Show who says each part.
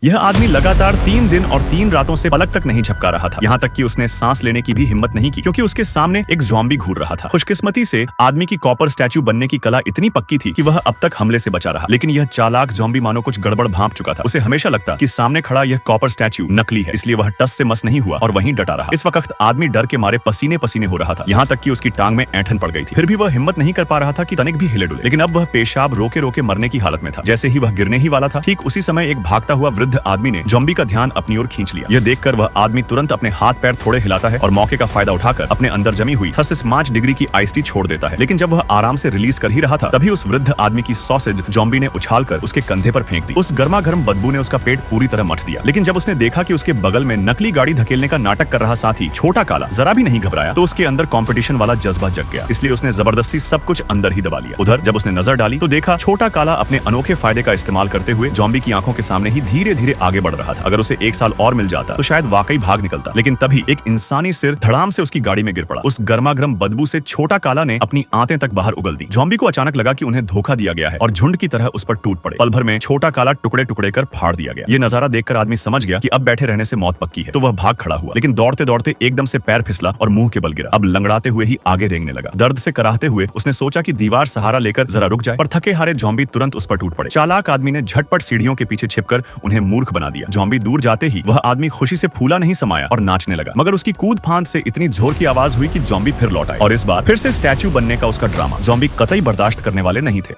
Speaker 1: यह आदमी लगातार 3 दिन और 3 रातों से पलक तक नहीं झपका रहा था। यहाँ तक कि उसने सांस लेने की भी हिम्मत नहीं की क्योंकि उसके सामने एक ज़ॉम्बी घूर रहा था। खुशकिस्मती से आदमी की कॉपर स्टैच्यू बनने की कला इतनी पक्की थी कि वह अब तक हमले से बचा रहा, लेकिन यह चालाक ज़ॉम्बी मानो कुछ गड़बड़ भांप चुका था। उसे हमेशा लगता कि सामने खड़ा यह कॉपर स्टैच्यू नकली है, इसलिए वह टस से मस नहीं हुआ और वहीं डटा रहा। इस वक्त आदमी डर के मारे पसीने पसीने हो रहा था, यहाँ तक कि उसकी टांग में ऐंठन पड़ गई थी। फिर भी वह हिम्मत नहीं कर पा रहा था कि तनिक भी हिले डुले। लेकिन अब वह पेशाब रोके रोके मरने की हालत में था। जैसे ही वह गिरने ही वाला था, ठीक उसी समय एक भागता हुआ वृद्ध आदमी ने ज़ॉम्बी का ध्यान अपनी ओर खींच लिया। यह देखकर वह आदमी तुरंत अपने हाथ पैर थोड़े हिलाता है और मौके का फायदा उठाकर अपने अंदर जमी हुई 35 डिग्री की आइस टी छोड़ देता है। लेकिन जब वह आराम से रिलीज कर ही रहा था, तभी उस वृद्ध आदमी की सॉसेज ज़ॉम्बी ने उछालकर उसके कंधे पर फेंक दी। उस गर्मा गर्म बदबू ने उसका पेट पूरी तरह मठ दिया। लेकिन जब उसने देखा कि उसके बगल में नकली गाड़ी धकेलने का नाटक कर रहा साथी छोटा काला जरा भी नहीं घबराया, तो उसके अंदर कंपटीशन वाला जज्बा जग गया। इसलिए उसने जबरदस्ती सब कुछ अंदर ही दबा लिया। उधर जब उसने नजर डाली तो देखा छोटा काला अपने अनोखे फायदे का इस्तेमाल करते हुए ज़ॉम्बी की आंखों के सामने ही धीरे धीरे आगे बढ़ रहा था। अगर उसे 1 साल और मिल जाता तो शायद वाकई भाग निकलता। लेकिन तभी एक इंसानी सिर धड़ाम से उसकी गाड़ी में गिर पड़ा। उस गर्मागर्म बदबू से छोटा काला ने अपनी आंतें तक बाहर उगल दी। ज़ॉम्बी को अचानक लगा कि उन्हें धोखा दिया गया है और झुंड की तरह उस पर टूट पड़े। पल भर में छोटा काला टुकड़े टुकड़े कर फाड़ दिया गया। ये नजारा देखकर आदमी समझ गया कि अब बैठे रहने से मौत पक्की है, तो वह भाग खड़ा हुआ। लेकिन दौड़ते दौड़ते एकदम से पैर फिसला और मुंह के बल गिरा। अब लंगड़ाते हुए ही आगे रेंगने लगा। दर्द से कराहते हुए उसने सोचा कि दीवार सहारा लेकर जरा रुक जाए, पर थके हारे ज़ॉम्बी तुरंत उस पर टूट पड़े। चालाक आदमी ने झटपट सीढ़ियों के पीछे छिपकर उन्हें मूर्ख बना दिया। ज़ॉम्बी दूर जाते ही वह आदमी खुशी से फूला नहीं समाया और नाचने लगा। मगर उसकी कूद फांद से इतनी जोर की आवाज हुई कि ज़ॉम्बी फिर लौट आए और इस बार फिर से स्टैच्यू बनने का उसका ड्रामा ज़ॉम्बी कतई बर्दाश्त करने वाले नहीं थे।